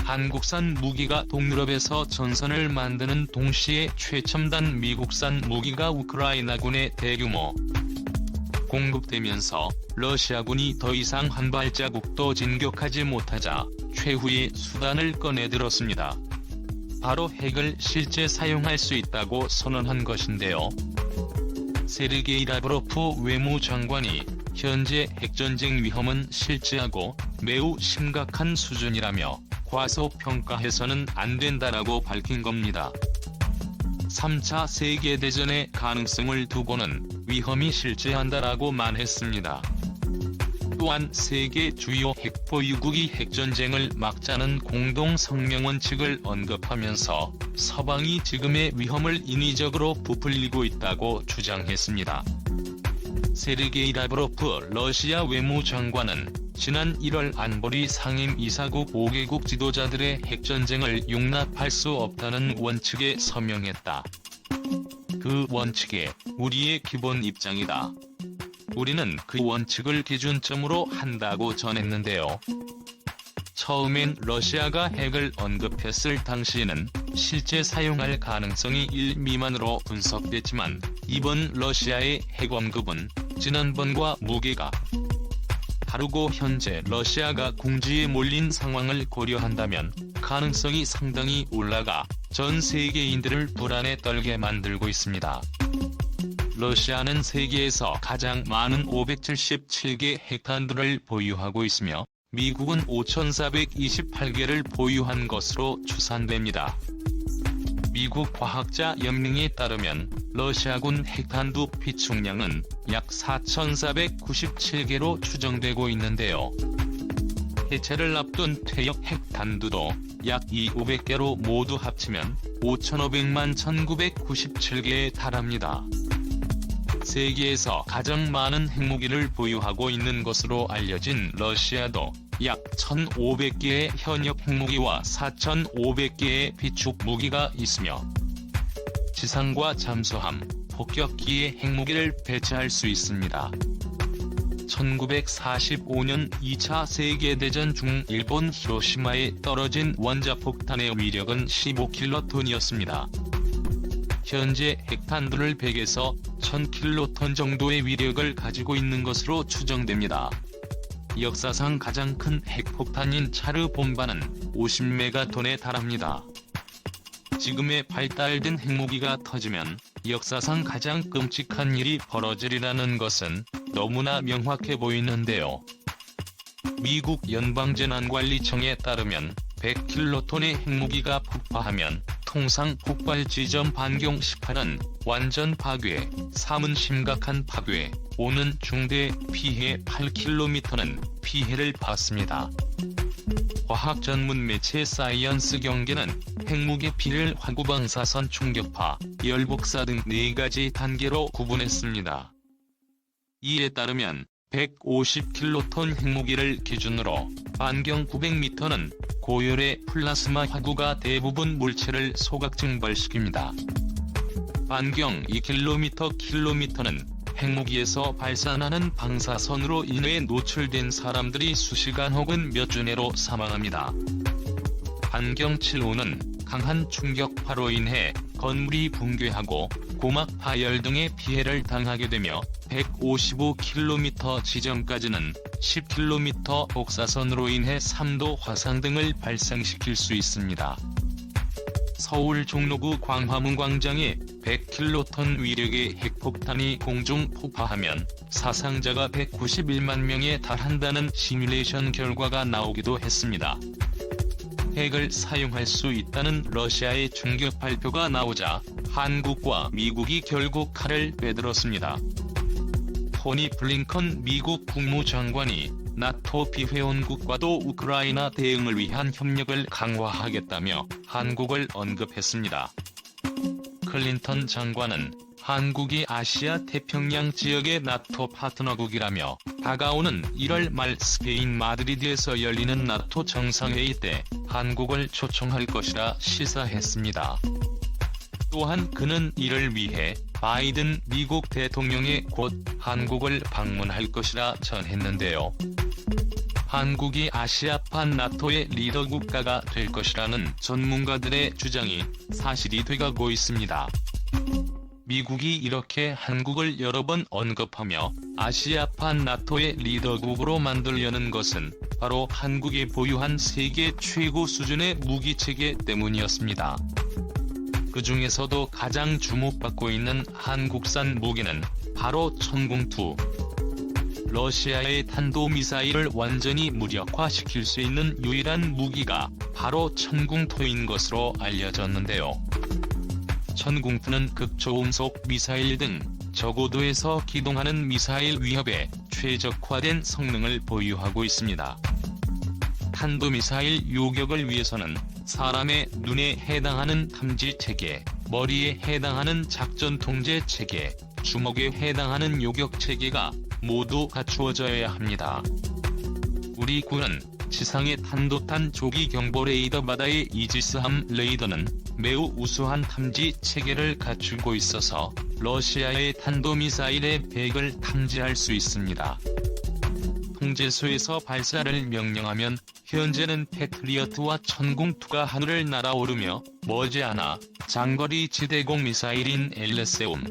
한국산 무기가 동유럽에서 전선을 만드는 동시에 최첨단 미국산 무기가 우크라이나군에 대규모 공급되면서 러시아군이 더 이상 한 발자국도 진격하지 못하자 최후의 수단을 꺼내들었습니다. 바로 핵을 실제 사용할 수 있다고 선언한 것인데요. 세르게이 라브로프 외무장관이 현재 핵전쟁 위험은 실제하고 매우 심각한 수준이라며 과소평가해서는 안 된다라고 밝힌 겁니다. 3차 세계대전의 가능성을 두고는 위험이 실제한다라고만 했습니다. 또한 세계 주요 핵보유국이 핵전쟁을 막자는 공동성명 원칙을 언급하면서 서방이 지금의 위험을 인위적으로 부풀리고 있다고 주장했습니다. 세르게이 라브로프 러시아 외무장관은 지난 1월 안보리 상임이사국 5개국 지도자들의 핵전쟁을 용납할 수 없다는 원칙에 서명했다. 그 원칙에 우리의 기본 입장이다. 우리는 그 원칙을 기준점으로 한다고 전했는데요. 처음엔 러시아가 핵을 언급했을 당시에는 실제 사용할 가능성이 1 미만으로 분석됐지만 이번 러시아의 핵 언급은 지난번과 무게가 다르고 현재 러시아가 궁지에 몰린 상황을 고려한다면 가능성이 상당히 올라가 전 세계인들을 불안에 떨게 만들고 있습니다. 러시아는 세계에서 가장 많은 577개 핵탄두를 보유하고 있으며 미국은 5,428개를 보유한 것으로 추산됩니다. 미국 과학자 연맹에 따르면 러시아군 핵탄두 비축량은 약 4,497개로 추정되고 있는데요. 해체를 앞둔 퇴역 핵탄두도 약 2,500개로 모두 합치면 5,500만 1,997개에 달합니다. 세계에서 가장 많은 핵무기를 보유하고 있는 것으로 알려진 러시아도 약 1,500개의 현역 핵무기와 4,500개의 비축 무기가 있으며 지상과 잠수함, 폭격기의 핵무기를 배치할 수 있습니다. 1945년 2차 세계대전 중 일본 히로시마에 떨어진 원자폭탄의 위력은 15킬로톤이었습니다. 현재 핵탄두를 100에서 1000킬로톤 정도의 위력을 가지고 있는 것으로 추정됩니다. 역사상 가장 큰 핵폭탄인 차르 봄바는 50메가톤에 달합니다. 지금의 발달된 핵무기가 터지면 역사상 가장 끔찍한 일이 벌어지리라는 것은 너무나 명확해 보이는데요. 미국 연방재난관리청에 따르면 100킬로톤의 핵무기가 폭파하면 통상 폭발 지점 반경 18은 완전 파괴, 3은 심각한 파괴, 5는 중대 피해, 8km는 피해를 받습니다. 과학 전문 매체 사이언스 경계는 핵무기 피를 화구방사선 충격파, 열복사 등 4가지 단계로 구분했습니다. 이에 따르면 150킬로톤 핵무기를 기준으로 반경 900m는 고열의 플라스마 화구가 대부분 물체를 소각증발시킵니다. 반경 2km는 핵무기에서 발산하는 방사선으로 인해 노출된 사람들이 수시간 혹은 몇 주 내로 사망합니다. 반경 7호는 강한 충격파로 인해 건물이 붕괴하고 고막 파열 등의 피해를 당하게 되며 155km 지점까지는 10km 복사선으로 인해 3도 화상 등을 발생시킬 수 있습니다. 서울 종로구 광화문 광장에 100킬로톤 위력의 핵폭탄이 공중 폭파하면 사상자가 191만 명에 달한다는 시뮬레이션 결과가 나오기도 했습니다. 핵을 사용할 수 있다는 러시아의 충격 발표가 나오자 한국과 미국이 결국 칼을 빼들었습니다. 토니 블링컨 미국 국무장관이 나토 비회원국과도 우크라이나 대응을 위한 협력을 강화하겠다며 한국을 언급했습니다. 클린턴 장관은 한국이 아시아 태평양 지역의 나토 파트너국이라며 다가오는 1월 말 스페인 마드리드에서 열리는 나토 정상회의 때 한국을 초청할 것이라 시사했습니다. 또한 그는 이를 위해 바이든 미국 대통령이 곧 한국을 방문할 것이라 전했는데요. 한국이 아시아판 나토의 리더 국가가 될 것이라는 전문가들의 주장이 사실이 돼가고 있습니다. 미국이 이렇게 한국을 여러 번 언급하며 아시아판 나토의 리더국으로 만들려는 것은 바로 한국이 보유한 세계 최고 수준의 무기체계 때문이었습니다. 그 중에서도 가장 주목받고 있는 한국산 무기는 바로 천궁2. 러시아의 탄도미사일을 완전히 무력화시킬 수 있는 유일한 무기가 바로 천궁2인 것으로 알려졌는데요. 천궁2는 극초음속 미사일 등 저고도에서 기동하는 미사일 위협에 최적화된 성능을 보유하고 있습니다. 탄도미사일 요격을 위해서는 사람의 눈에 해당하는 탐지체계, 머리에 해당하는 작전통제체계, 주먹에 해당하는 요격체계가 모두 갖추어져야 합니다. 우리 군은 지상의 탄도탄 조기 경보 레이더 바다의 이지스함 레이더는 매우 우수한 탐지 체계를 갖추고 있어서 러시아의 탄도미사일의 백을 탐지할 수 있습니다. 통제소에서 발사를 명령하면 현재는 패트리어트와 천궁2가 하늘을 날아오르며 머지않아 장거리 지대공 미사일인 LSM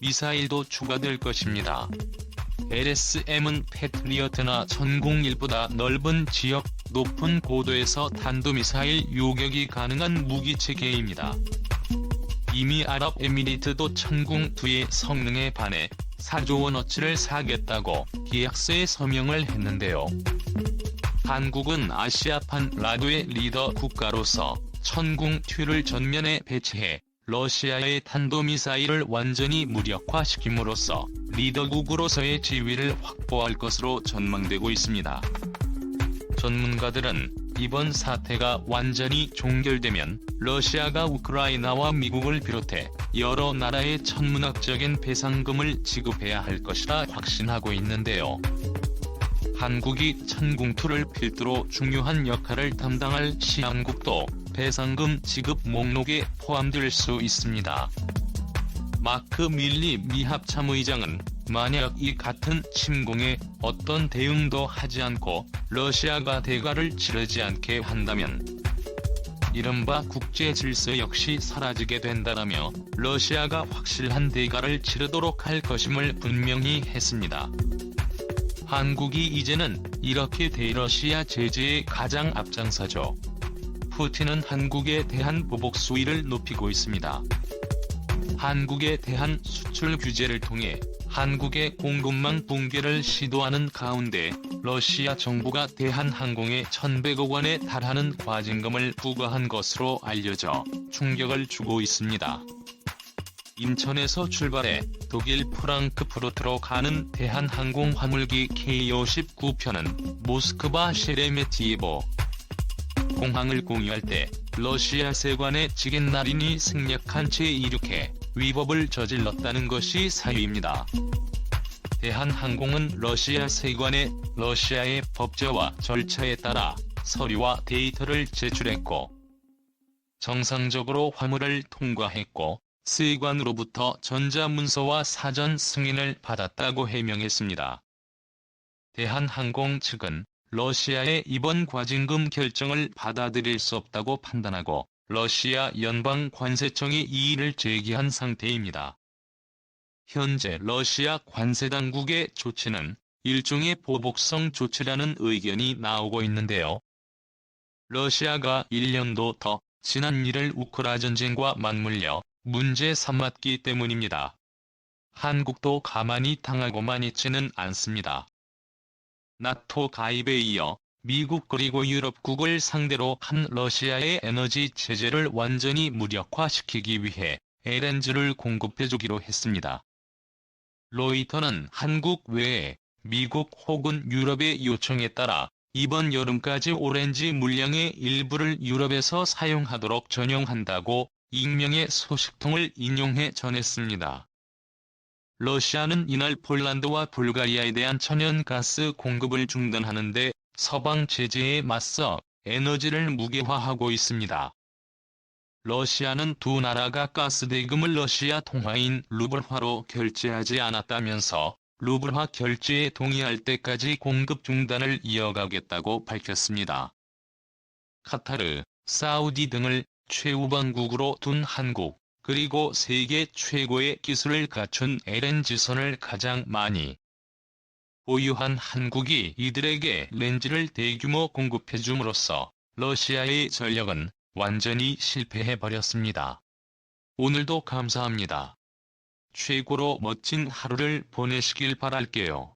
미사일도 추가될 것입니다. LSM은 패트리어트나 천궁1보다 넓은 지역, 높은 고도에서 탄도미사일 요격이 가능한 무기체계입니다. 이미 아랍에미리트도 천궁2의 성능에 반해 4조 원어치를 사겠다고 계약서에 서명을 했는데요. 한국은 아시아판 라도의 리더 국가로서 천궁2를 전면에 배치해 러시아의 탄도미사일을 완전히 무력화시킴으로써 리더국으로서의 지위를 확보할 것으로 전망되고 있습니다. 전문가들은 이번 사태가 완전히 종결되면 러시아가 우크라이나와 미국을 비롯해 여러 나라에 천문학적인 배상금을 지급해야 할 것이라 확신하고 있는데요. 한국이 천궁2를 필두로 중요한 역할을 담당할 시한국도 배상금 지급 목록에 포함될 수 있습니다. 마크 밀리 미 합참의장은 만약 이 같은 침공에 어떤 대응도 하지 않고 러시아가 대가를 치르지 않게 한다면 이른바 국제 질서 역시 사라지게 된다라며 러시아가 확실한 대가를 치르도록 할 것임을 분명히 했습니다. 한국이 이제는 이렇게 대러시아 제재에 가장 앞장서죠. 푸틴은 한국에 대한 보복 수위를 높이고 있습니다. 한국에 대한 수출 규제를 통해 한국의 공급망 붕괴를 시도하는 가운데 러시아 정부가 대한항공에 1,100억 원에 달하는 과징금을 부과한 것으로 알려져 충격을 주고 있습니다. 인천에서 출발해 독일 프랑크푸르트로 가는 대한항공 화물기 K-59편은 모스크바 셰레메티예보 공항을 공유할 때 러시아 세관의 지겐나린이 승낙한 채 이륙해 위법을 저질렀다는 것이 사유입니다. 대한항공은 러시아 세관에 러시아의 법제와 절차에 따라 서류와 데이터를 제출했고 정상적으로 화물을 통과했고 세관으로부터 전자문서와 사전 승인을 받았다고 해명했습니다. 대한항공 측은 러시아의 이번 과징금 결정을 받아들일 수 없다고 판단하고 러시아 연방관세청이 이의를 제기한 상태입니다. 현재 러시아 관세당국의 조치는 일종의 보복성 조치라는 의견이 나오고 있는데요. 러시아가 1년도 더 지난 일을 우크라 전쟁과 맞물려 문제 삼았기 때문입니다. 한국도 가만히 당하고만 있지는 않습니다. 나토 가입에 이어 미국 그리고 유럽국을 상대로 한 러시아의 에너지 체제를 완전히 무력화시키기 위해 LNG를 공급해주기로 했습니다. 로이터는 한국 외에 미국 혹은 유럽의 요청에 따라 이번 여름까지 오렌지 물량의 일부를 유럽에서 사용하도록 전용한다고 익명의 소식통을 인용해 전했습니다. 러시아는 이날 폴란드와 불가리아에 대한 천연가스 공급을 중단하는데 서방 제재에 맞서 에너지를 무기화하고 있습니다. 러시아는 두 나라가 가스 대금을 러시아 통화인 루블화로 결제하지 않았다면서 루블화 결제에 동의할 때까지 공급 중단을 이어가겠다고 밝혔습니다. 카타르, 사우디 등을 최우방국으로 둔 한국, 그리고 세계 최고의 기술을 갖춘 LNG선을 가장 많이 보유한 한국이 이들에게 렌즈를 대규모 공급해줌으로써 러시아의 전력은 완전히 실패해버렸습니다. 오늘도 감사합니다. 최고로 멋진 하루를 보내시길 바랄게요.